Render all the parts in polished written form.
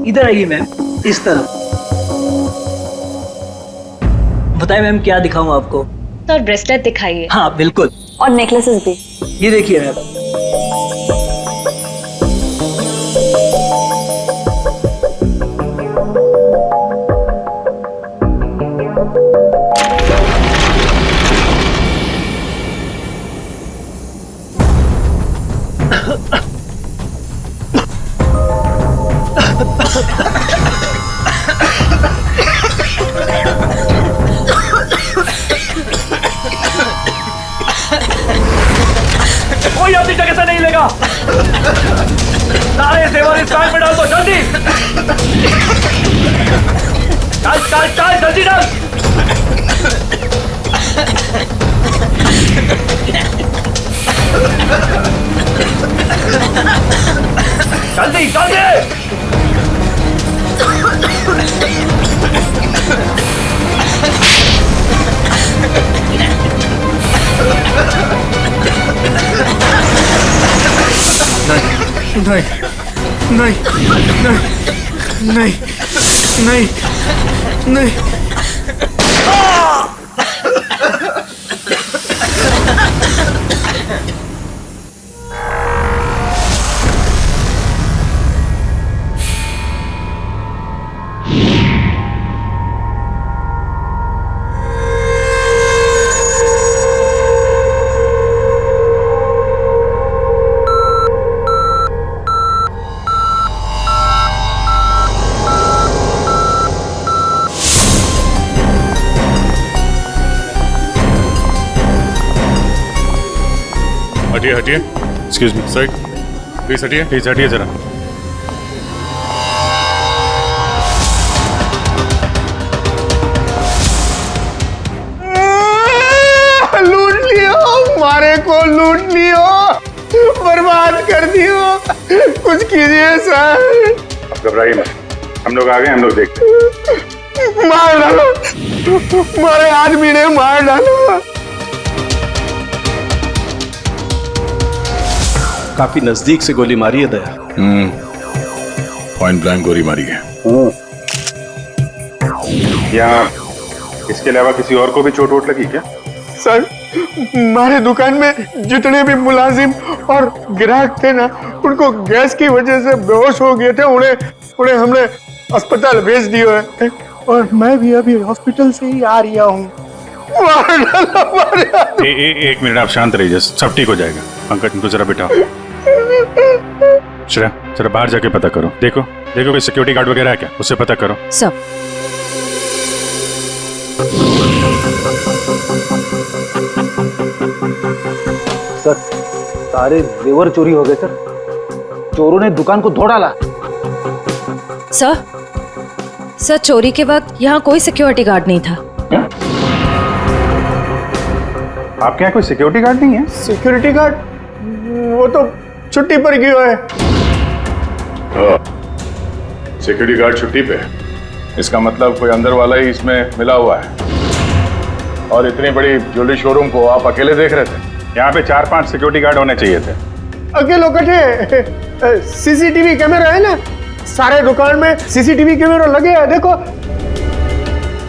इधर आइए मैम, इस तरफ। बताइए मैम, क्या दिखाऊं आपको? तो ब्रेसलेट दिखाइए। हाँ बिल्कुल। और नेकलेसेस भी। ये देखिए मैम। कोई अपनी जगह से नहीं लेगा। सारे जेवर इस बैग में डाल दो, जल्दी। चल चल चल, जल्दी डाल। जल्दी जल्दी। नहीं नहीं नहीं नहीं नहीं नहीं। हटिए हटिए, एक्सक्यूज मी साइड प्लीज, हटिए जरा। लूट लियो, मारे को लूट लियो, बर्बाद कर दियो। कुछ कीजिए सर। आप घबराइए मत, हम लोग आ गए, हम लोग देखते हैं। मार डालो, मारे आदमी ने मार डालो। काफी नजदीक से गोली मारी है दया। पॉइंट ब्लैंक गोली मारी है। यहाँ इसके अलावा किसी और को भी चोट वोट लगी क्या? सर, हमारे दुकान में जितने भी मुलाजिम और ग्राहक थे ना, उनको गैस की वजह से बेहोश हो गए थे। उन्हें हमने अस्पताल भेज दिया है और मैं भी अभी हॉस्पिटल से ही आ रहा हूँ। एक मिनट, आप शांत रहिए, सब ठीक हो जाएगा। पंकज, इनको जरा बिठाओ। श्रेया, जरा बाहर जाके पता करो। देखो कोई सिक्योरिटी गार्ड वगैरह है क्या, उससे पता करो। सब सर, सारे जेवर चोरी हो गए सर। चोरों ने दुकान को धो डाला। सर चोरी के वक्त यहाँ कोई सिक्योरिटी गार्ड नहीं था। आपके यहाँ कोई सिक्योरिटी गार्ड नहीं है? सिक्योरिटी गार्ड वो तो छुट्टी पर गया है। सिक्योरिटी गार्ड छुट्टी पे है, इसका मतलब कोई अंदर वाला ही इसमें मिला हुआ है। और इतनी बड़ी ज्वेलरी शोरूम को आप अकेले देख रहे थे? यहाँ पे 4-5 सिक्योरिटी गार्ड होने चाहिए थे। अकेले कटे, सीसीटीवी कैमरा है ना, सारे दुकान में सीसीटीवी कैमरा लगे हैं, देखो।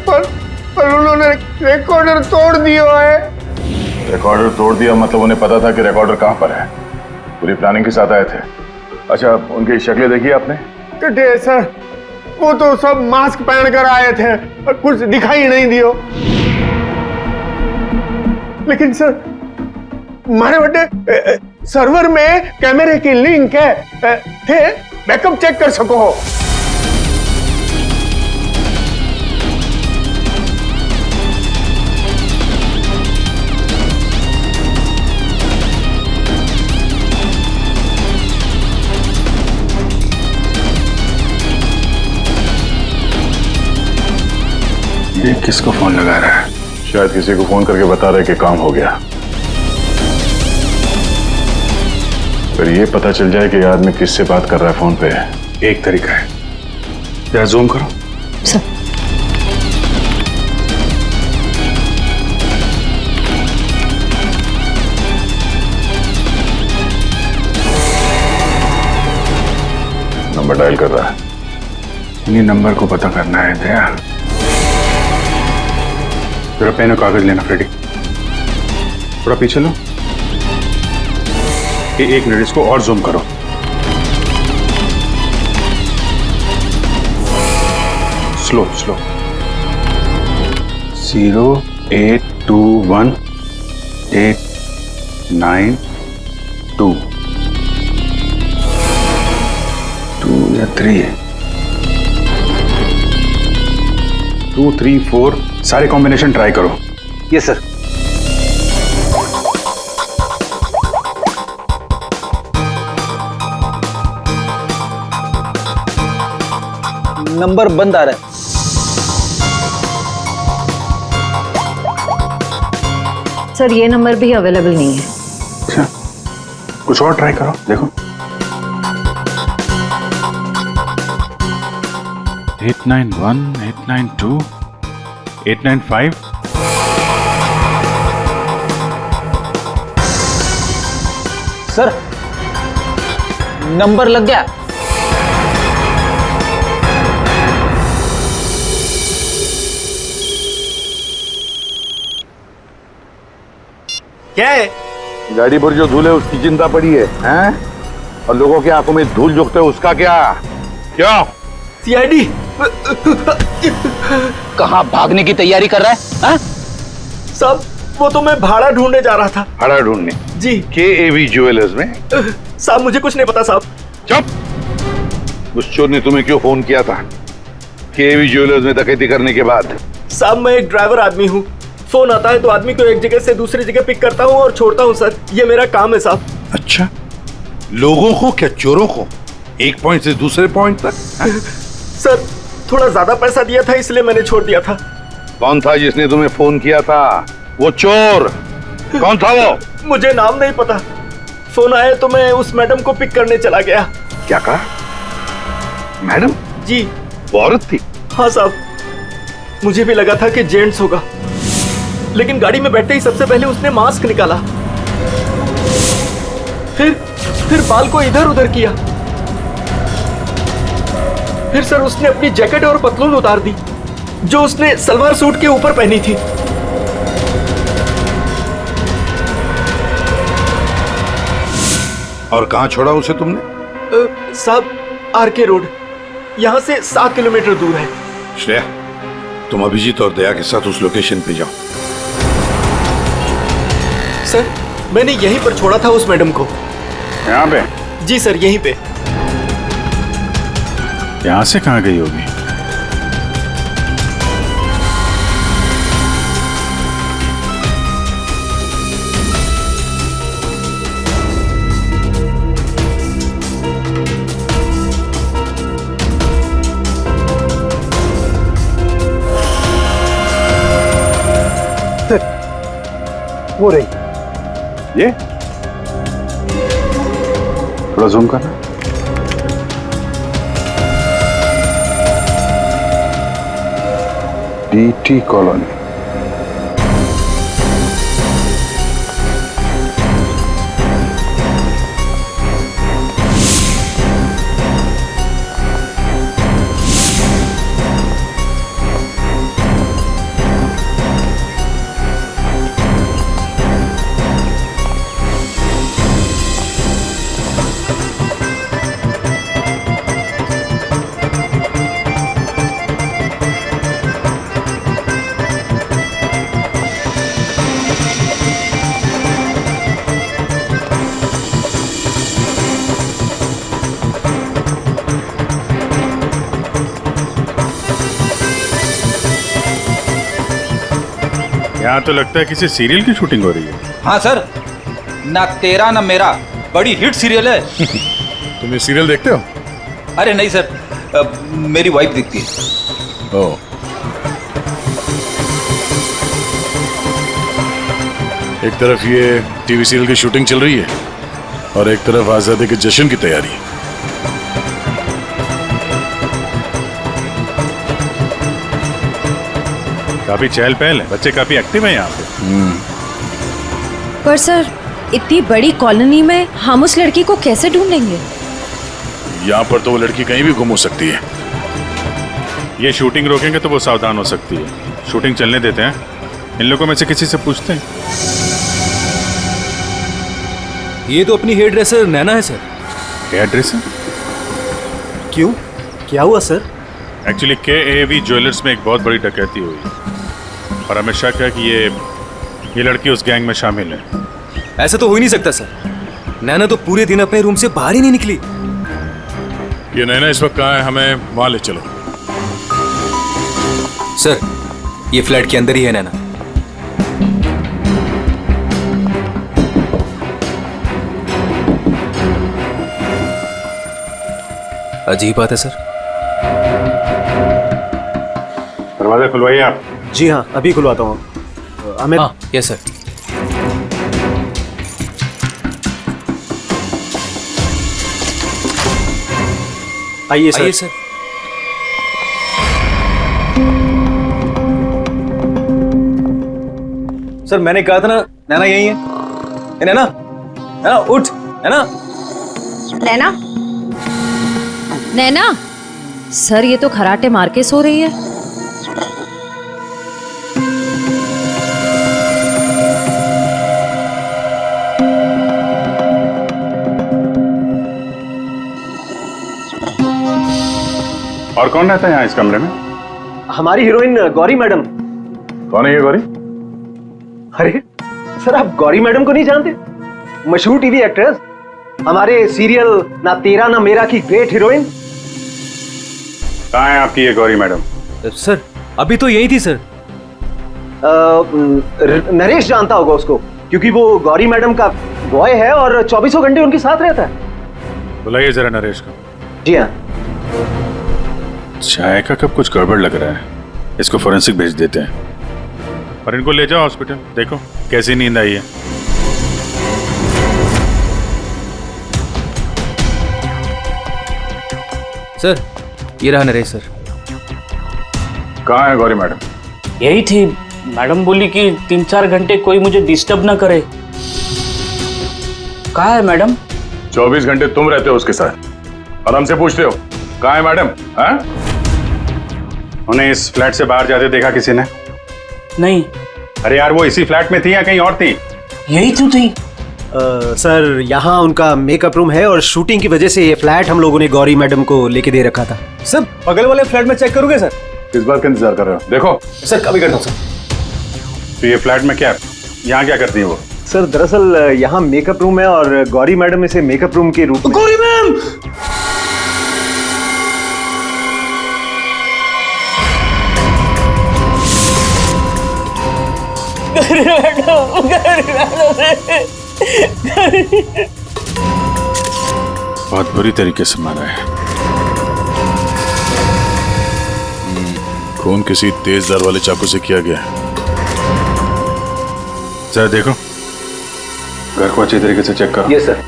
पर उन्होंने रिकॉर्डर तोड़ दिया है। रिकॉर्डर तोड़ दिया मतलब उन्हें पता था कि रिकॉर्डर कहाँ पर है, पूरी प्लानिंग के साथ आए थे। अच्छा, उनकी शक्लें देखी आपने? कटे सर, वो तो सब मास्क पहन कर आए थे और कुछ दिखाई नहीं दियो। लेकिन सर, हमारे बड़े सर्वर में कैमरे की लिंक है, थे बैकअप चेक कर सको हो। ये किसको फोन लगा रहा है? शायद किसी को फोन करके बता रहे कि काम हो गया। फिर ये पता चल जाए कि आदमी किससे बात कर रहा है फोन पे। एक तरीका है, जरा जूम करो। सर नंबर डायल कर रहा है। इन्हीं नंबर को पता करना है दया। जरा पेन और कागज लेना फ्रेडी। थोड़ा पीछे लो। ये 1 मिनट, इसको और जूम करो। Slow slow. 0821892 2 या 3 है। 2 3 4 सारे कॉम्बिनेशन ट्राई करो। Yes sir. नंबर बंद आ रहा है। सर ये नंबर भी अवेलेबल नहीं है। अच्छा, कुछ और ट्राई करो, देखो। 891 892 895। सर नंबर लग गया। क्या है? गाड़ी पर जो धूल है उसकी चिंता पड़ी है, हैं? और लोगों की आंखों में धूल झोंकते है उसका क्या? क्यों? सीआईडी। कहाँ भागने की तैयारी कर रहा है? हाँ? साहब वो तो मैं भाड़ा ढूंढने जा रहा था। भाड़ा ढूंढने? जी। KAV ज्वेलर्स में? साहब मुझे कुछ नहीं पता साहब। चुप! उस चोर ने तुम्हें क्यों फोन किया था KAV ज्वेलर्स में डकैती करने के बाद? साहब मैं एक ड्राइवर आदमी हूँ। फोन आता है तो आदमी को एक जगह से दूसरी जगह पिक करता हूँ और छोड़ता हूँ सर। ये मेरा काम है साहब। अच्छा, लोगों को क्या चोरों को एक पॉइंट से दूसरे पॉइंट तक? सर थोड़ा ज्यादा पैसा दिया था इसलिए मैंने छोड़ दिया था। कौन था जिसने तुम्हें फोन किया था? वो चोर कौन था वो? मुझे नाम नहीं पता। फोन आया तो मैं उस मैडम को पिक करने चला गया। क्या कहा? मैडम? जी। वो औरत थी? हाँ साहब, मुझे भी लगा था कि जेंट्स होगा, लेकिन गाड़ी में बैठते ही सबसे पहले उसने मास्क निकाला, फिर बाल को इधर उधर किया, फिर सर उसने अपनी जैकेट और पतलून उतार दी जो उसने सलवार सूट के ऊपर पहनी थी। और कहां छोड़ा उसे तुमने? साहब RK रोड, यहां से 7 किलोमीटर दूर है। श्रेया, तुम अभिजीत और दया के साथ उस लोकेशन पे जाओ। सर मैंने यहीं पर छोड़ा था उस मैडम को। यहाँ पे? जी सर यहीं पे। यहाँ से कहाँ गई होगी? वो रही। ये थोड़ा जूम करना। DT colony. यहाँ तो लगता है किसी सीरियल की शूटिंग हो रही है। हाँ सर, ना तेरा ना मेरा बड़ी हिट सीरियल है। तुम ये सीरियल देखते हो? अरे नहीं सर, मेरी वाइफ देखती है। ओह, एक तरफ ये टीवी सीरियल की शूटिंग चल रही है और एक तरफ आजादी के जश्न की तैयारी। काफी चहल पहल है, बच्चे काफी एक्टिव हैं यहाँ पे। पर सर इतनी बड़ी कॉलोनी में हम उस लड़की को कैसे ढूंढेंगे? यहाँ पर तो वो लड़की कहीं भी गुम हो सकती है। ये शूटिंग रोकेंगे तो वो सावधान हो सकती है। शूटिंग चलने देते हैं, इन लोगों में से किसी से पूछते हैं। ये तो अपनी हेयर ड्रेसर नैना है सर। Hair dresser? क्यों, क्या हुआ सर? एक्चुअली KAV ज्वेलर्स में एक बहुत बड़ी डकैती हुई और हमें शक है कि ये लड़की उस गैंग में शामिल है। ऐसा तो हो ही नहीं सकता सर। नैना तो पूरे दिन अपने रूम से बाहर ही नहीं निकली। ये नैना इस वक्त कहाँ है? हमें वहां ले चलो। सर, ये फ्लैट के अंदर ही है नैना। अजीब बात है सर। दरवाजा खुलवाइए आप। जी हाँ, अभी खुलवाता हूँ। अमित, हाँ, यस सर। आइए सर। आइए सर। सर, मैंने कहा था ना नैना यही है। ए, नैना, नैना उठ। नैना, नैना, नैना, सर ये तो खराटे मार के सो रही है। और कौन रहता है यहाँ इस कमरे में? हमारी हीरोइन गौरी मैडम। कौन है ये गौरी? अरे सर, आप गौरी मैडम को नहीं जानते? मशहूर टीवी एक्ट्रेस, हमारे सीरियल ना तेरा ना मेरा की ग्रेट हीरोइन। कहाँ है आपकी ये गौरी मैडम? सर अभी तो यही थी सर। नरेश जानता होगा उसको, क्योंकि वो गौरी मैडम का बॉय है और 24 घंटे उनके साथ रहता है। बुलाइए जरा नरेश को। जी हाँ। चाय का कब कुछ गड़बड़ लग रहा है, इसको फोरेंसिक भेज देते हैं और इनको ले जाओ हॉस्पिटल। देखो कैसी नींद आई है। सर, ये रहा नरेश सर। कहाँ है गौरी मैडम? यही थी। मैडम बोली कि 3-4 घंटे कोई मुझे डिस्टर्ब ना करे। कहाँ है मैडम? 24 घंटे तुम रहते हो उसके साथ और हमसे पूछते हो कहाँ है मैडम? हाँ? उन्हें इस फ्लैट से बाहर जाते देखा किसी ने? नहीं। अरे यार, वो इसी फ्लैट में थी या कहीं और थी? यही तो थी। सर, यहाँ उनका मेकअप रूम है और शूटिंग की वजह से ये फ्लैट हम लोगों ने गौरी मैडम को लेके दे रखा था। सर, बगल वाले फ्लैट में चेक करोगे सर? किस बात का इंतजार कर रहे हो? देखो सर, कभी करता हूँ सर। तो ये फ्लैट में क्या है? यहाँ क्या करती है वो? सर, दरअसल यहाँ मेकअप रूम है और गौरी मैडम इसे मेकअप रूम के रूप में। गौरी मैम! बहुत बुरी तरीके से मारा है। खून किसी तेज धार वाले चाकू से किया गया है। जरा देखो, घर को अच्छी तरीके से चेक करो। Yes sir.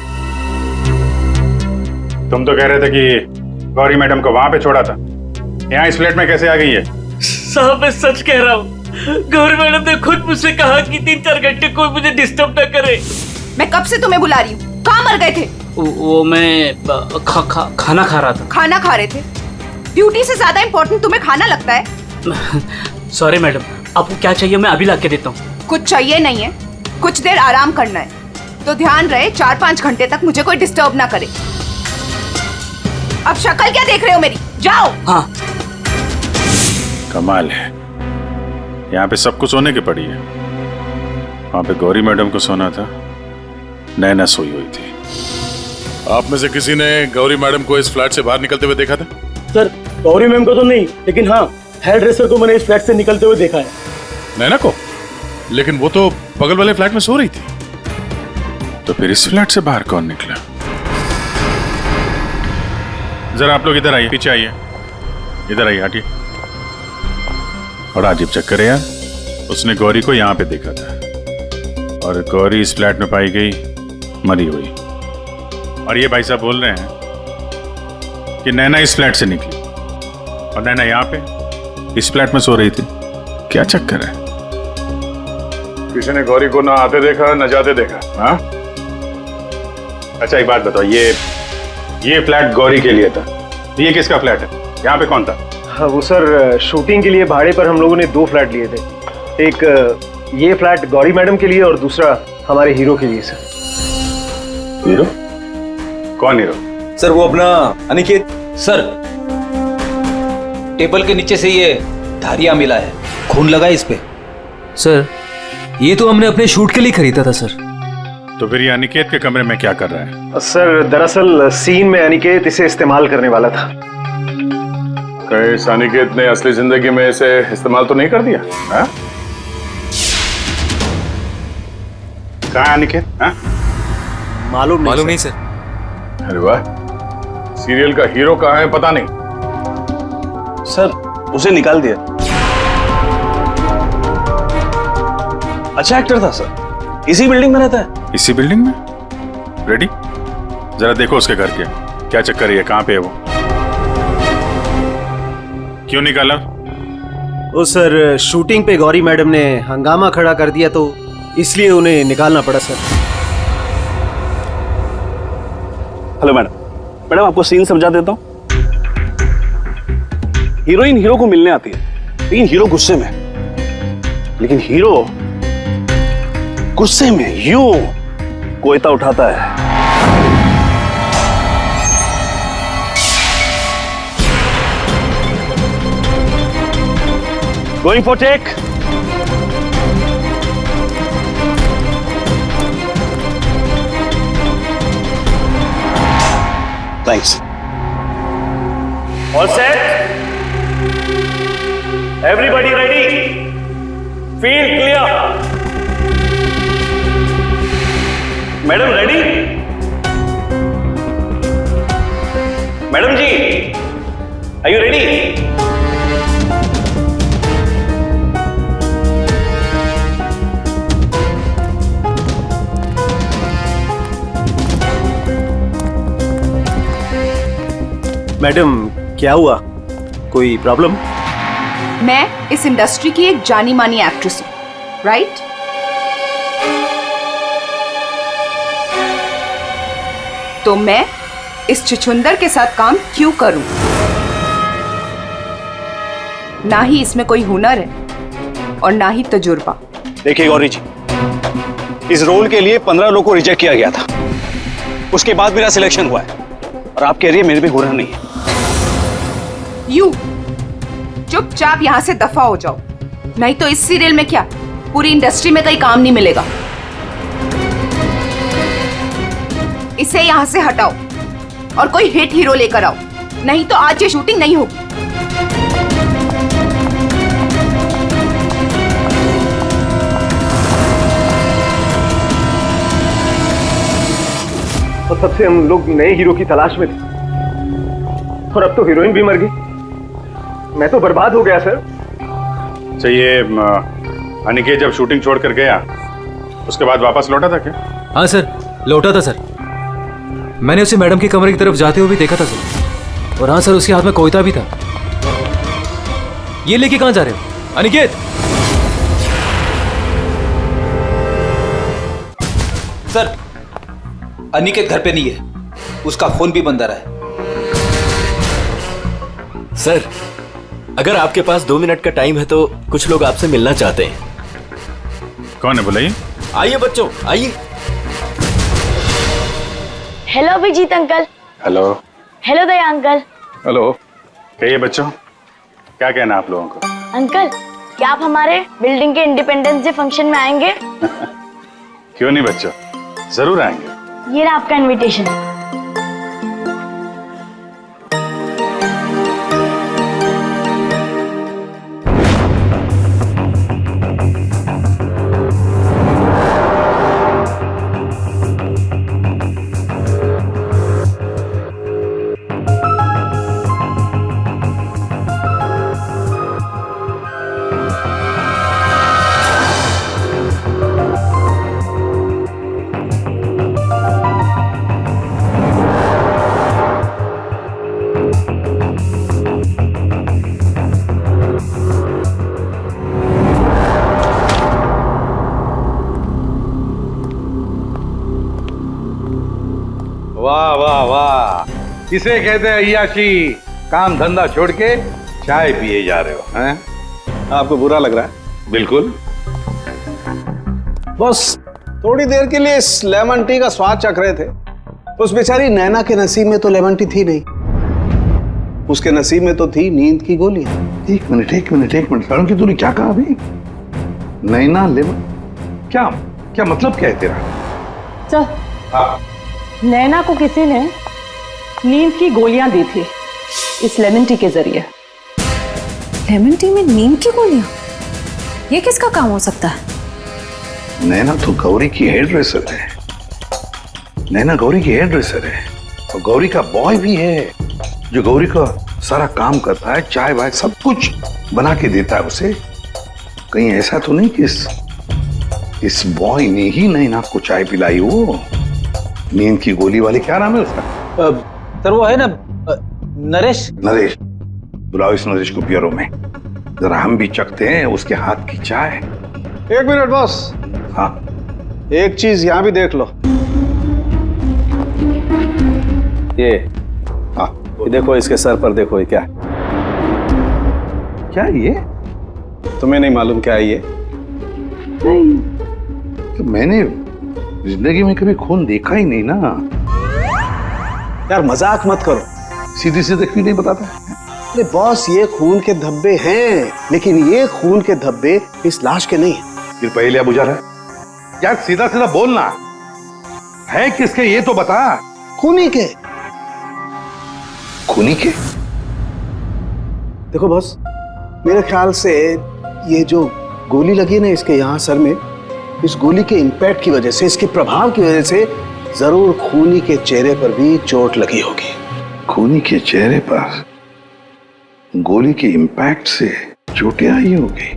तुम तो कह रहे थे कि गौरी मैडम को वहां पे छोड़ा था, यहाँ इस फ्लैट में कैसे आ गई है? साहब, मैं सच कह रहा हूँ। गौरी मैडम ने खुद मुझसे कहा कि 3-4 घंटे कोई मुझे डिस्टर्ब न करे। मैं कब से तुम्हें बुला रही हूँ, कहाँ मर गए थे? वो मैं खाना खा रहा था। खाना खा रहे थे? ड्यूटी से ज्यादा इम्पोर्टेंट तुम्हें खाना लगता है? सॉरी मैडम, आपको क्या चाहिए मैं अभी ला के देता हूँ। कुछ चाहिए नहीं है, कुछ देर आराम करना है, तो ध्यान रहे 4-5 घंटे तक मुझे कोई डिस्टर्ब ना करे। अब शक्ल क्या देख रहे हो मेरी? जाओ। हाँ। कमाल है, यहाँ पे सबको सोने की पड़ी है। वहां पे गौरी मैडम को सोना था, नैना सोई हुई थी। आप में से किसी ने गौरी मैडम को इस फ्लैट से बाहर निकलते हुए देखा था? सर, गौरी मैम को तो नहीं, लेकिन हाँ, हेयर ड्रेसर को मैंने इस फ्लैट से निकलते हुए देखा है। नैना को? लेकिन वो तो बगल वाले फ्लैट में सो रही थी। तो फिर इस फ्लैट से बाहर कौन निकला? जरा आप लोग इधर आइए, पीछे आइए, इधर आइए, हटिए। बड़ा अजीब चक्कर है यार। उसने गौरी को यहाँ पे देखा था और गौरी इस फ्लैट में पाई गई मरी हुई। और ये भाई साहब बोल रहे हैं कि नैना इस फ्लैट से निकली और नैना यहाँ पे इस फ्लैट में सो रही थी। क्या चक्कर है? किसी ने गौरी को ना आते देखा ना जाते देखा? हाँ? अच्छा एक बात बताओ, ये फ्लैट गौरी के लिए था, ये किसका फ्लैट है? यहाँ पे कौन था? हाँ, वो सर शूटिंग के लिए भाड़े पर हम लोगों ने 2 फ्लैट लिए थे। एक ये फ्लैट गौरी मैडम के लिए और दूसरा हमारे हीरो के लिए सर। हीरो? कौन हीरो? सर वो अपना अनिकेत। सर टेबल के नीचे से ये धारियां मिला है, खून लगा है इस पे। सर ये तो हमने अपने शूट के लिए खरीदा था सर। तो फिर ये अनिकेत के कमरे में क्या कर रहा है? सर दरअसल सीन में अनिकेत इसे इस्तेमाल करने वाला था। कहीं इस अनिकेत ने असली जिंदगी में इसे इस्तेमाल तो नहीं कर दिया? हाँ? कहाँ है अनिकेत? हाँ? मालूम नहीं सर। अरे वाह, सीरियल का हीरो कहाँ है पता नहीं। सर उसे निकाल दिया। अच्छा एक्टर था सर, इसी बिल्डिंग में रहता है। इसी बिल्डिंग में? रेडी? जरा देखो उसके घर के क्या चक्कर है, कहाँ पे है वो? क्यों निकाला? ओ सर शूटिंग पे गौरी मैडम ने हंगामा खड़ा कर दिया तो इसलिए उन्हें निकालना पड़ा सर। हेलो मैडम आपको सीन समझा देता हूँ। हीरोइन हीरो को मिलने आती है, लेकिन हीरो गुस्से में, लेकिन हीरो गुस्से में यूं कोयता उठाता है। Going for take. Thanks. All set, everybody ready, field clear. Madam ready? Madam ji are you ready? Madam क्या हुआ, कोई प्रॉब्लम? मैं इस इंडस्ट्री की एक जानी मानी एक्ट्रेस हूं, राइट? तो मैं इस छुछुंदर के साथ काम क्यों करूं? ना ही इसमें कोई हुनर है और ना ही तजुर्बा। देखिए गौरी जी, इस रोल के लिए 15 लोगों को रिजेक्ट किया गया था, उसके बाद मेरा सिलेक्शन हुआ है और आप कह रही है मेरे भी हुनर नहीं है। यू चुपचाप यहां से दफा हो जाओ, नहीं तो इस सीरियल में क्या पूरी इंडस्ट्री में कहीं काम नहीं मिलेगा। इसे यहां से हटाओ और कोई हिट हीरो लेकर आओ, नहीं तो आज ये शूटिंग नहीं होगी। और तब से हम लोग नए हीरो की तलाश में थे और अब तो हीरोइन भी मर गई। मैं तो बर्बाद हो गया सर। चाहिए अनिकेत जब शूटिंग छोड़ कर गया उसके बाद वापस लौटा था क्या? हाँ सर लौटा था सर, मैंने उसे मैडम के कमरे की तरफ जाते हुए भी देखा था सर। और हाँ सर उसके हाथ में कोयता भी था। ये लेके कहाँ जा रहे हो अनिकेत? सर अनिकेत घर पे नहीं है, उसका फोन भी बंद आ रहा है। सर अगर आपके पास 2 मिनट का टाइम है तो कुछ लोग आपसे मिलना चाहते हैं। कौन है बुलाइए? आइए बच्चों आइए। Hello Abhijeet uncle. Hello. Hello Daya uncle. Hello. कहिए बच्चों, क्या कहना आप लोगों को? अंकल क्या आप हमारे बिल्डिंग के इंडिपेंडेंस डे फंक्शन में आएंगे? क्यों नहीं बच्चों, जरूर आएंगे। ये रहा आपका इनविटेशन। वाह वाह वाह, किसे कहते हैं अय्याशी? काम धंधा छोड़ के चाय पिए जा रहे हो, हैं? आपको बुरा लग रहा है? बिल्कुल। बस थोड़ी देर के लिए इस लेमन टी का स्वाद चख रहे थे। उस बेचारी नैना के नसीब में तो लेमन टी थी नहीं, उसके नसीब में तो थी नींद की गोलियां। एक मिनट सारुण की तूने क्या कहा अभी? नैना लेमन, क्या क्या मतलब क्या है तेरा? सर, नैना को किसी ने नींद की गोलियां दी थी इस लेमन टी के जरिए। लेमन टी में नींद की गोलियां? ये किसका काम हो सकता है? नैना तो गौरी की हेयर ड्रेसर है। नैना गौरी की हेयर ड्रेसर है और गौरी का बॉय भी है जो गौरी का सारा काम करता है, चाय वाय सब कुछ बना के देता है उसे। कहीं ऐसा तो नहीं कि इस बॉय ने ही नैना को चाय पिलाई हो? नींद की गोली वाले, क्या नाम है उसका? सर वो है ना, नरेश। नरेश, बुलाओ इस नरेश को ब्यूरो में, जरा हम भी चखते हैं उसके हाथ की चाय। एक मिनट बॉस। हाँ, एक चीज यहां भी देख लो। ये हाँ, ये देखो, इसके सर पर देखो, ये क्या है? क्या ये? तुम्हें नहीं मालूम क्या है ये? नहीं, तो मैंने जिंदगी में कभी खून देखा ही नहीं ना। यार मजाक मत करो, सीधी सीधे क्यों नहीं बताता? अरे बॉस, ये खून के धब्बे हैं, लेकिन ये खून के धब्बे इस लाश के नहीं हैं। फिर पहले बुझा रहा है यार, सीधा सीधा बोलना है किसके ये तो बता। खूनी के। खूनी के? देखो बॉस, मेरे ख्याल से ये जो गोली लगी है ना इसके यहाँ सर में, इस गोली के इंपैक्ट की वजह से, इसके प्रभाव की वजह से जरूर खूनी के चेहरे पर भी चोट लगी होगी। खूनी के चेहरे पर गोली के इंपैक्ट से चोटें आई होगी,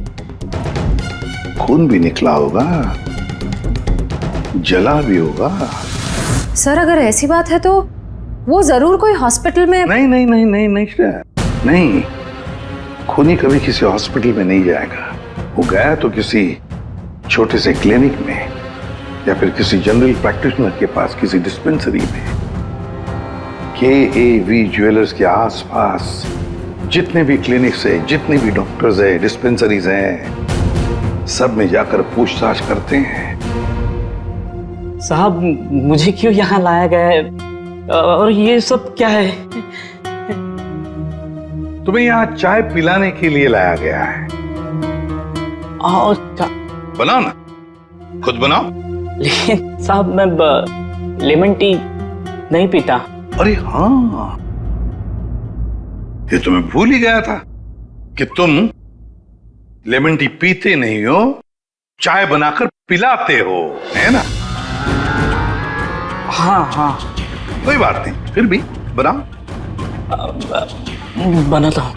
खून भी निकला होगा, जला भी होगा। सर अगर ऐसी बात है तो वो जरूर कोई हॉस्पिटल में। नहीं, खूनी कभी किसी हॉस्पिटल में नहीं जाएगा। वो गया तो किसी छोटे से क्लिनिक में या फिर किसी जनरल प्रैक्टिशनर के पास, किसी डिस्पेंसरी में। KAV ज्वेलर्स के आसपास जितने भी क्लिनिक्स है, जितने भी डॉक्टर्स है, डिस्पेंसरीज हैं, सब में जाकर पूछताछ करते हैं। साहब, मुझे क्यों यहाँ लाया गया है और ये सब क्या है? तुम्हें यहाँ चाय पिलाने के लिए लाया गया है। बनाओ ना, खुद बनाओ। लेकिन साहब, मैं लेमन टी नहीं पीता। अरे हाँ, ये तो मैं भूल ही गया था कि तुम लेमन टी पीते नहीं हो, चाय बनाकर पिलाते हो, है ना? हाँ। कोई बात नहीं, फिर भी बनाओ। बनाता हूँ।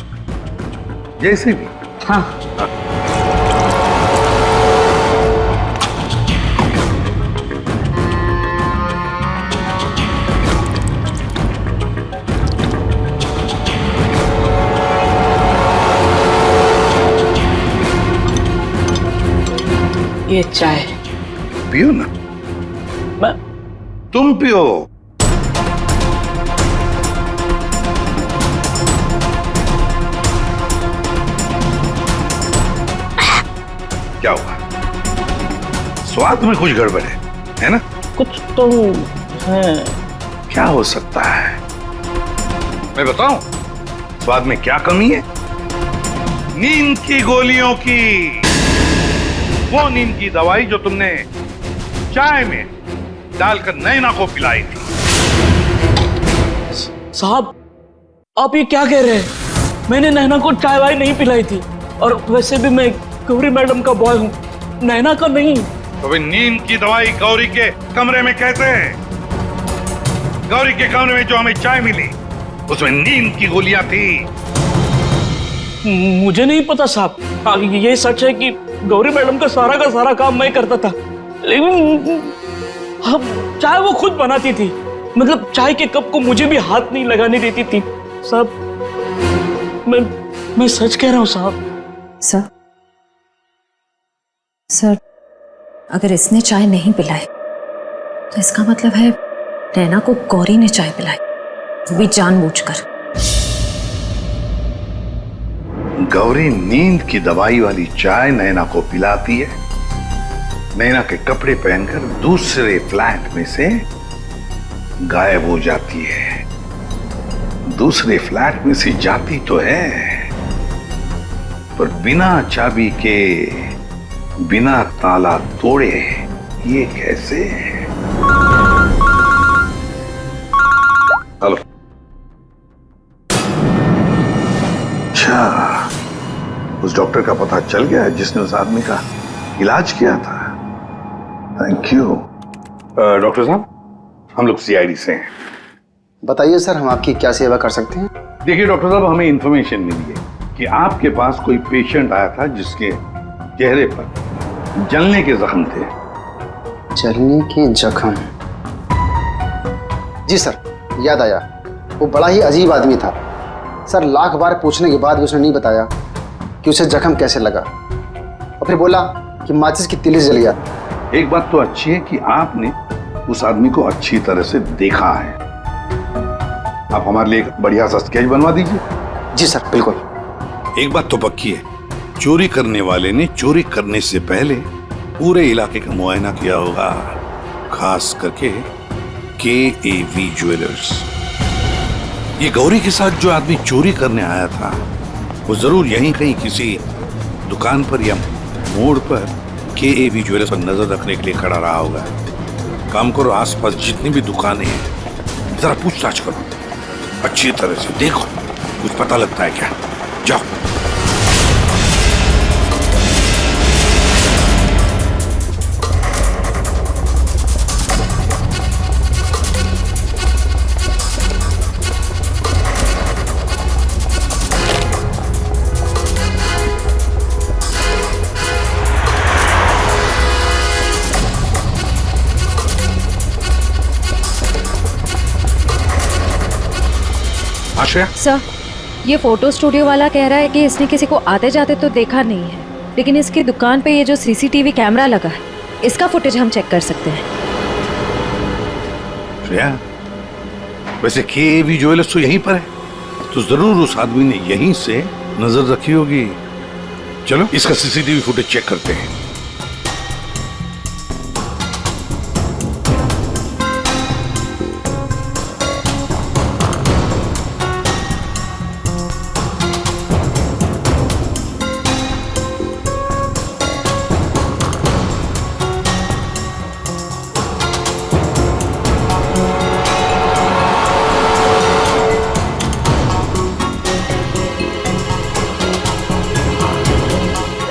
जैसे भी। हाँ। ये चाय पियो ना। तुम पियो। क्या हुआ? स्वाद में कुछ गड़बड़ है ना? कुछ तो है। क्या हो सकता है? मैं बताऊं स्वाद में क्या कमी है? नींद की गोलियों की, वो नींद की दवाई जो तुमने चाय में डालकर नैना को पिलाई थी। साहब, आप ये क्या कह रहे हैं? मैंने नैना को चाय वाय नहीं पिलाई थी, और वैसे भी मैं गौरी मैडम का बॉय हूँ, नैना का नहीं। तो भाई नींद की दवाई गौरी के कमरे में कैसे है? गौरी के कमरे में जो हमें चाय मिली उसमें नींद की गोलियां थी। मुझे नहीं पता साहब। ये सच है कि गौरी मैडम का सारा काम मैं करता था, लेकिन अब चाय वो खुद बनाती थी। मतलब चाय के कप को मुझे भी हाथ नहीं लगाने देती थी। साहब, मैं सच कह रहा हूँ साहब। सर, अगर इसने चाय नहीं पिलाई तो इसका मतलब है नैना को गौरी ने चाय पिलाई, वो भी जानबूझकर। गौरी नींद की दवाई वाली चाय नैना को पिलाती है, नैना के कपड़े पहनकर दूसरे फ्लैट में से गायब हो जाती है। दूसरे फ्लैट में से जाती तो है, पर बिना चाबी के, बिना ताला तोड़े। ये कैसे? हेलो। अच्छा, उस डॉक्टर का पता चल गया जिसने उस आदमी का इलाज किया था। Thank you. डॉक्टर साहब, हम लोग सीआईडी से हैं। बताइए सर, हम आपकी क्या सेवा कर सकते हैं? देखिए डॉक्टर साहब, हमें इंफॉर्मेशन मिली है कि आपके पास कोई पेशेंट आया था जिसके चेहरे पर जलने के जख्म थे। जलने के जख्म? जी सर, याद आया। वो बड़ा ही अजीब आदमी था सर। लाख बार पूछने के बाद भी उसने नहीं बताया कि उसे जख्म कैसे लगा, और फिर बोला कि माचिस की तिली जल गया। एक बात तो अच्छी है कि आपने उस आदमी को अच्छी तरह से देखा है। आप हमारे लिए एक बढ़िया सा स्केच बनवा दीजिए। जी सर, बिल्कुल। एक बात तो पक्की है, चोरी करने वाले ने चोरी करने से पहले पूरे इलाके का मुआयना किया होगा, खास करके KAV ज्वेलर्स। ये गौरी के साथ जो आदमी चोरी करने आया था, वो जरूर यहीं कहीं किसी दुकान पर या मोड़ पर KAV ज्वेलर्स पर नजर रखने के लिए खड़ा रहा होगा। काम करो, आसपास जितनी भी दुकानें हैं जरा पूछताछ करो, अच्छी तरह से देखो, कुछ पता लगता है क्या। जाओ। आश्रया? सर, ये फोटो स्टूडियो वाला कह रहा है कि इसने किसी को आते जाते तो देखा नहीं है, लेकिन इसकी दुकान पे ये जो CCTV कैमरा लगा है, इसका फुटेज हम चेक कर सकते हैं। श्रेया, वैसे KAV ज्वेलर्स तो यहीं पर है, तो जरूर उस आदमी ने यहीं से नजर रखी होगी। चलो इसका CCTV फुटेज चेक करते हैं।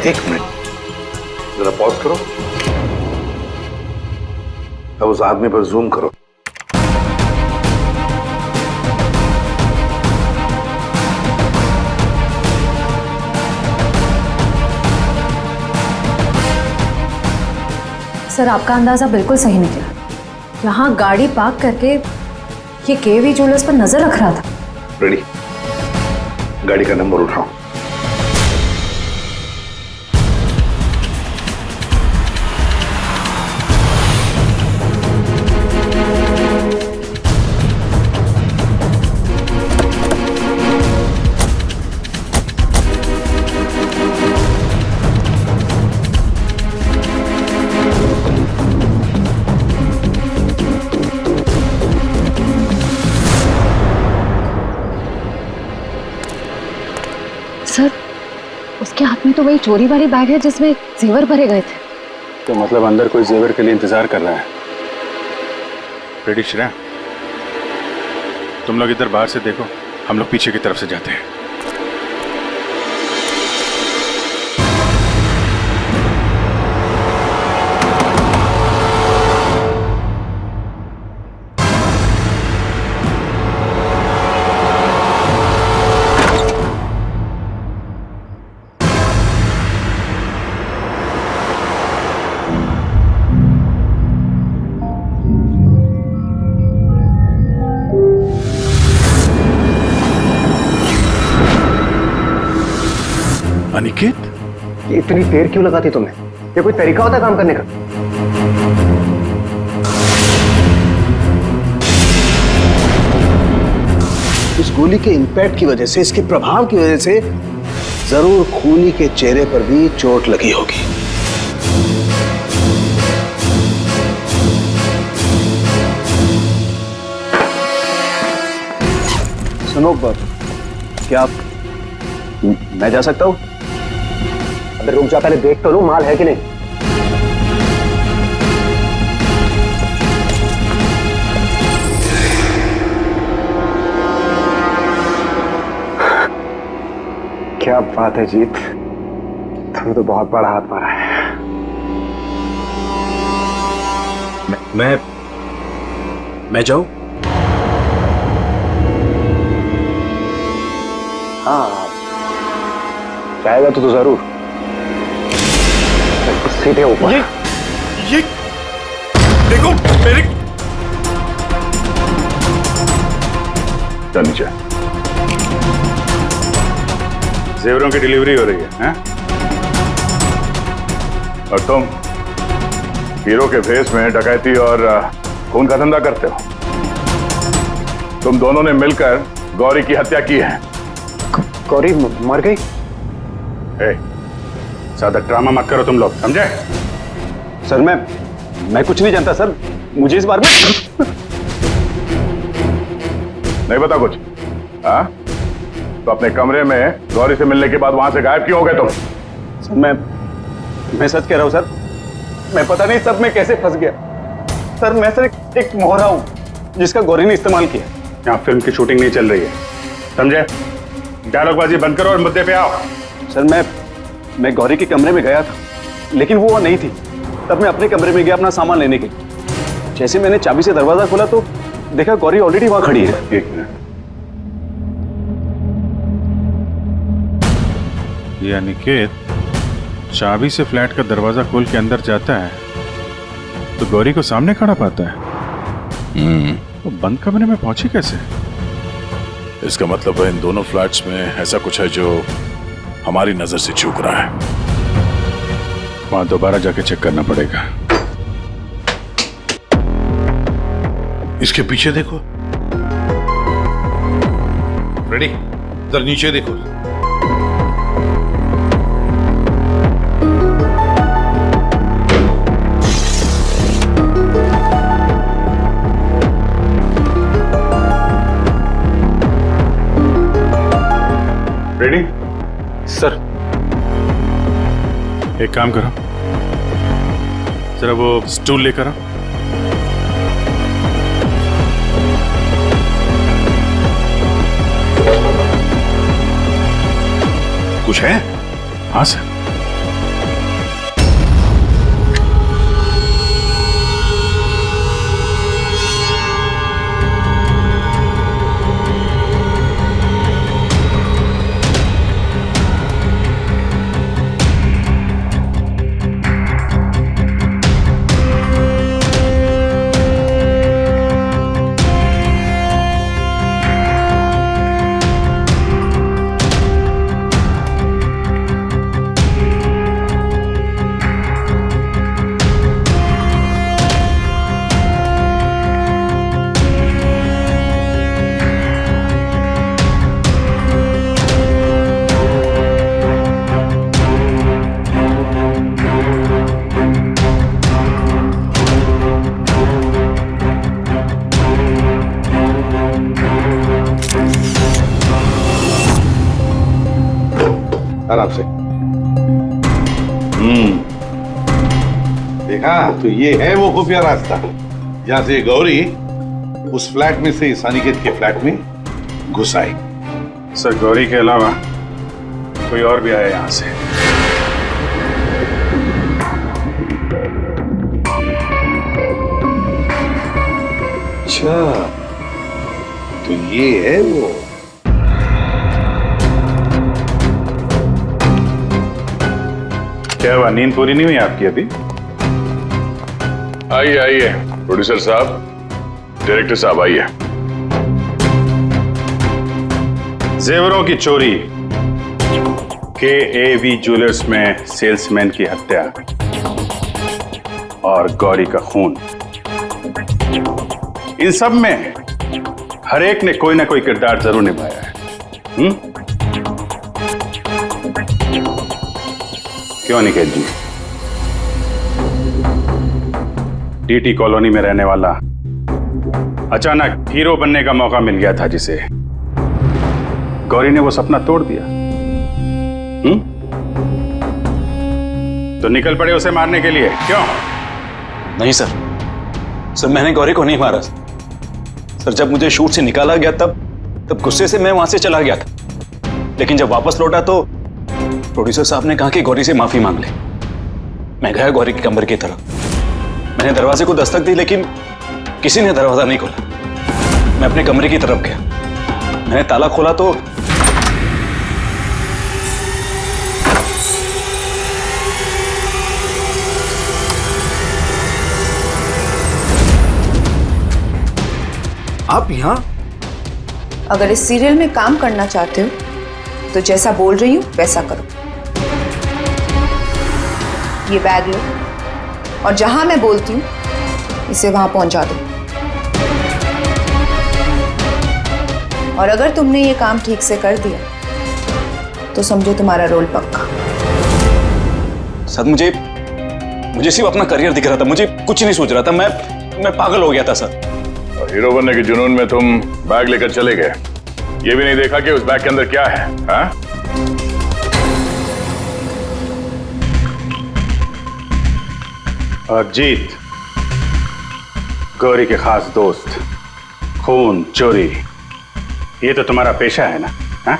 एक मिनट, जरा पॉज करो। अब उस आदमी पर जूम करो। सर, आपका अंदाजा बिल्कुल सही निकला। यहाँ गाड़ी पार्क करके ये KAV ज्वेलर्स पर नजर रख रहा था। रेडी, गाड़ी का नंबर उठाओ। सर, उसके हाथ में तो वही चोरी वाली बैग है जिसमें जेवर भरे गए थे। तो मतलब अंदर कोई जेवर के लिए इंतजार कर रहा है। रेडी श्रेया, तुम लोग इधर बाहर से देखो, हम लोग पीछे की तरफ से जाते हैं। अनिकेत, ये इतनी देर क्यों लगाती तुम्हें? ये कोई तरीका होता है काम करने का? इस गोली के इंपैक्ट की वजह से, इसके प्रभाव की वजह से जरूर खूनी के चेहरे पर भी चोट लगी होगी। सुनो, क्या मैं जा सकता हूँ? अबे रुक जा, पहले देख तो लो माल है कि नहीं। क्या बात है जीत, तुमने तो बहुत बड़ा हाथ मारा है। मैं जाऊं? हाँ, जाएगा तो जरूर। सीधे ऊपर। ये देखो मेरे। चल नीचे। जेवरों की डिलीवरी हो रही है, हैं? और तुम हीरो के भेस में डकैती और खून का धंधा करते हो। तुम दोनों ने मिलकर गौरी की हत्या की है। गौरी मर गई? ज्यादा ड्रामा मत करो तुम लोग, समझे? सर मैं कुछ नहीं जानता सर, मुझे इस बारे में नहीं पता कुछ। हाँ, तो अपने कमरे में गौरी से मिलने के बाद वहां से गायब क्यों हो गए तुम? सर मैं सच कह रहा हूं सर, मैं पता नहीं सब में कैसे फंस गया। सर मैं सर एक मोहरा हूं जिसका गौरी ने इस्तेमाल किया। यहाँ फिल्म की शूटिंग नहीं चल रही है, समझे? डायलॉगबाजी बंद करो और मुद्दे पे आओ। सर मैं गौरी के कमरे में गया था, लेकिन वो नहीं थी। तब मैं अपने कमरे में गया अपना सामान लेने के लिए। जैसे मैंने चाबी से दरवाजा खोला तो देखा गौरी ऑलरेडी वहां खड़ी है। एक मिनट, ये अनिकेत चाबी से फ्लैट का दरवाजा खोल के अंदर जाता है तो गौरी को सामने खड़ा पाता है। तो बंद कमरे में पहुंची कैसे? इसका मतलब है इन दोनों फ्लैट्स में ऐसा कुछ है जो हमारी नजर से चूक रहा है। वहां दोबारा जाके चेक करना पड़ेगा। इसके पीछे देखो, रेडी, इधर नीचे देखो। रेडी? सर एक काम करो, जरा वो स्टूल लेकर आओ। कुछ है? हाँ सर। आराम से। देखा, तो ये है वो खुफिया रास्ता जहां से गौरी उस फ्लैट में से इस अनिकेत के फ्लैट में घुस आई। सर गौरी के अलावा कोई और भी आया यहां से? अच्छा, तो ये है वो। क्या हुआ, नींद पूरी नहीं हुई आपकी अभी? आइए आइए प्रोड्यूसर साहब, डायरेक्टर साहब आइए। जेवरों की चोरी, KAV ज्वेलर्स में सेल्समैन की हत्या और गौरी का खून, इन सब में हर एक ने कोई ना कोई किरदार जरूर निभाया है। क्यों निकेत जी? टीटी कॉलोनी में रहने वाला अचानक हीरो बनने का मौका मिल गया था जिसे, गौरी ने वो सपना तोड़ दिया। तो निकल पड़े उसे मारने के लिए, क्यों? नहीं सर, मैंने गौरी को नहीं मारा सर। जब मुझे शूट से निकाला गया तब गुस्से से मैं वहां से चला गया था। लेकिन जब वापस लौटा तो प्रोड्यूसर साहब ने कहा कि गौरी से माफी मांग ले। मैं गया गौरी के कमरे की तरफ। मैंने दरवाजे को दस्तक दी लेकिन किसी ने दरवाजा नहीं खोला। मैं अपने कमरे की तरफ गया। मैंने ताला खोला तो आप यहाँ? अगर इस सीरियल में काम करना चाहते हो तो जैसा बोल रही हूँ वैसा करो। ये बैग लो और जहां मैं बोलती हूँ इसे वहां पहुंचा दो। और अगर तुमने ये काम ठीक से कर दिया तो समझो तुम्हारा रोल पक्का। सर मुझे सिर्फ अपना करियर दिख रहा था, मुझे कुछ नहीं सोच रहा था। मैं पागल हो गया था सर। और हीरो बनने के जुनून में तुम बैग लेकर चले गए, ये भी नहीं देखा कि उस बैग के अंदर क्या है, हाँ? और जीत, गौरी के खास दोस्त, खून चोरी, ये तो तुम्हारा पेशा है ना, हाँ?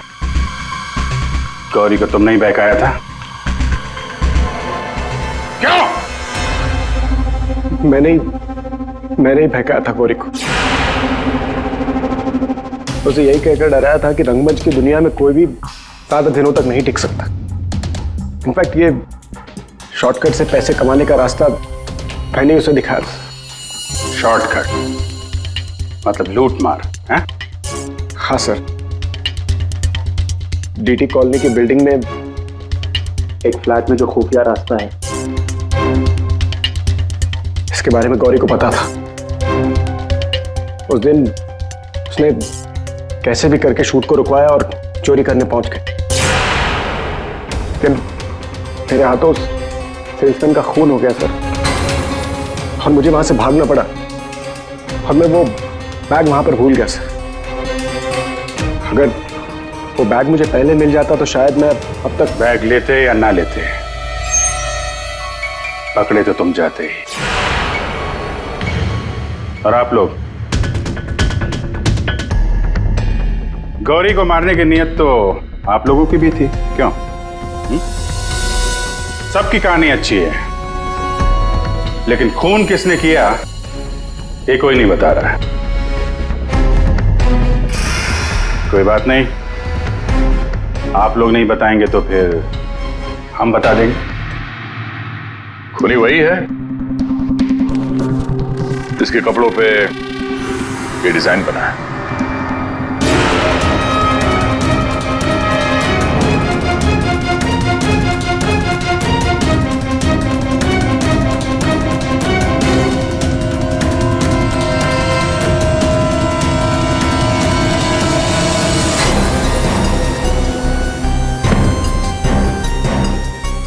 गौरी को तुमने ही बहकाया था, क्यों? मैंने ही बहकाया था गौरी को। उसे यही कहकर डराया था कि रंगमंच की दुनिया में कोई भी ज्यादा दिनों तक नहीं टिक सकता। इनफैक्ट ये शॉर्टकट से पैसे कमाने का रास्ता मैंने उसे दिखाया था। शॉर्टकट मतलब लूट मार, हैं? हाँ सर, डीटी कॉलोनी की बिल्डिंग में एक फ्लैट में जो खुफिया रास्ता है, इसके बारे में गौरी को पता था। उस दिन उसने कैसे भी करके शूट को रुकवाया और चोरी करने पहुंच गए। लेकिन मेरे हाथों सेल्समैन का खून हो गया सर, और मुझे वहां से भागना पड़ा और मैं वो बैग वहां पर भूल गया सर। अगर वो बैग मुझे पहले मिल जाता तो शायद मैं अब तक। बैग लेते या ना लेते, पकड़े तो तुम जाते ही। और आप लोग, गौरी को मारने की नीयत तो आप लोगों की भी थी, क्यों? सबकी कहानी अच्छी है, लेकिन खून किसने किया ये कोई नहीं बता रहा है। कोई बात नहीं, आप लोग नहीं बताएंगे तो फिर हम बता देंगे। खूनी वही है जिसके कपड़ों पे ये डिजाइन बना है।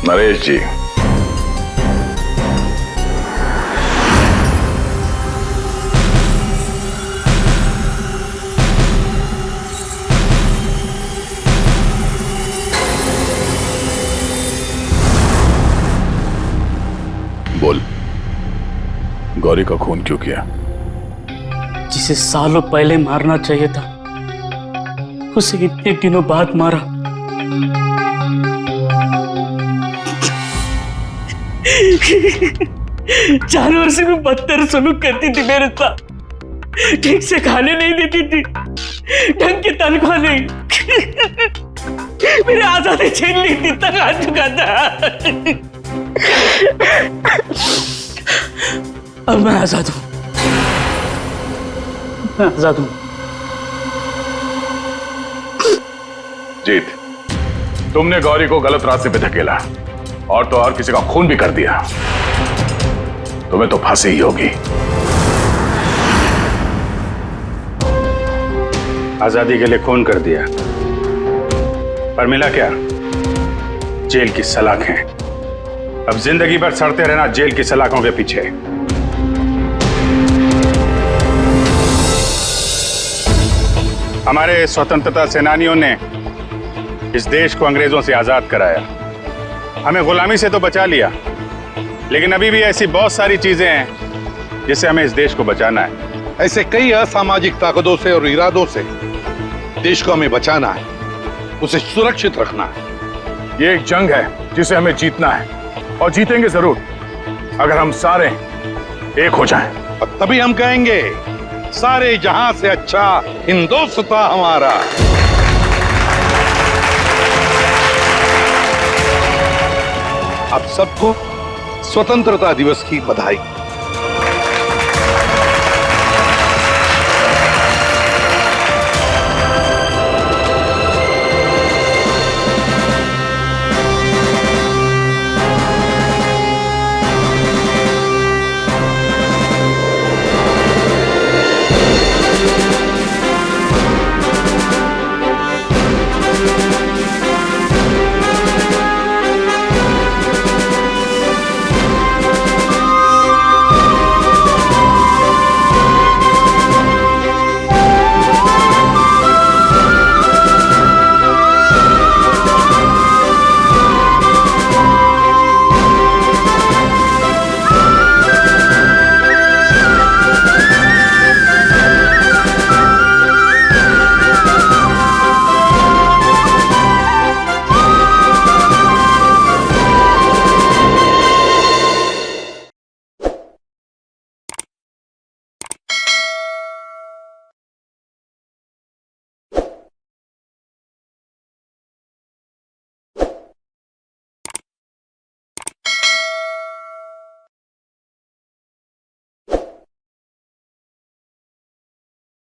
नरेश जी, बोल, गौरी का खून क्यों किया? जिसे सालों पहले मारना चाहिए था उसे इतने दिनों बाद मारा। जानवर से भी बदतर सलूक करती थी मेरे साथ। ठीक से खाने नहीं देती थी, ढंग की तनख्वाह नहीं, मेरे आजादी छीन ली थी, तक आ चुका था। अब मैं आजाद हूं, मैं आजाद हूं। जीत, तुमने गौरी को गलत रास्ते पे धकेला और तो और किसी का खून भी कर दिया। तुम्हें तो फांसी ही होगी। आजादी के लिए खून कर दिया, पर मिला क्या? जेल की सलाखें। अब जिंदगी भर सड़ते रहना जेल की सलाखों के पीछे। हमारे स्वतंत्रता सेनानियों ने इस देश को अंग्रेजों से आजाद कराया, हमें गुलामी से तो बचा लिया, लेकिन अभी भी ऐसी बहुत सारी चीजें हैं जिससे हमें इस देश को बचाना है। ऐसे कई असामाजिक ताकतों से और इरादों से देश को हमें बचाना है, उसे सुरक्षित रखना है। ये एक जंग है जिसे हमें जीतना है, और जीतेंगे जरूर अगर हम सारे एक हो जाएं। और तभी हम कहेंगे सारे जहां से अच्छा हिंदुस्तान हमारा। आप सबको स्वतंत्रता दिवस की बधाई।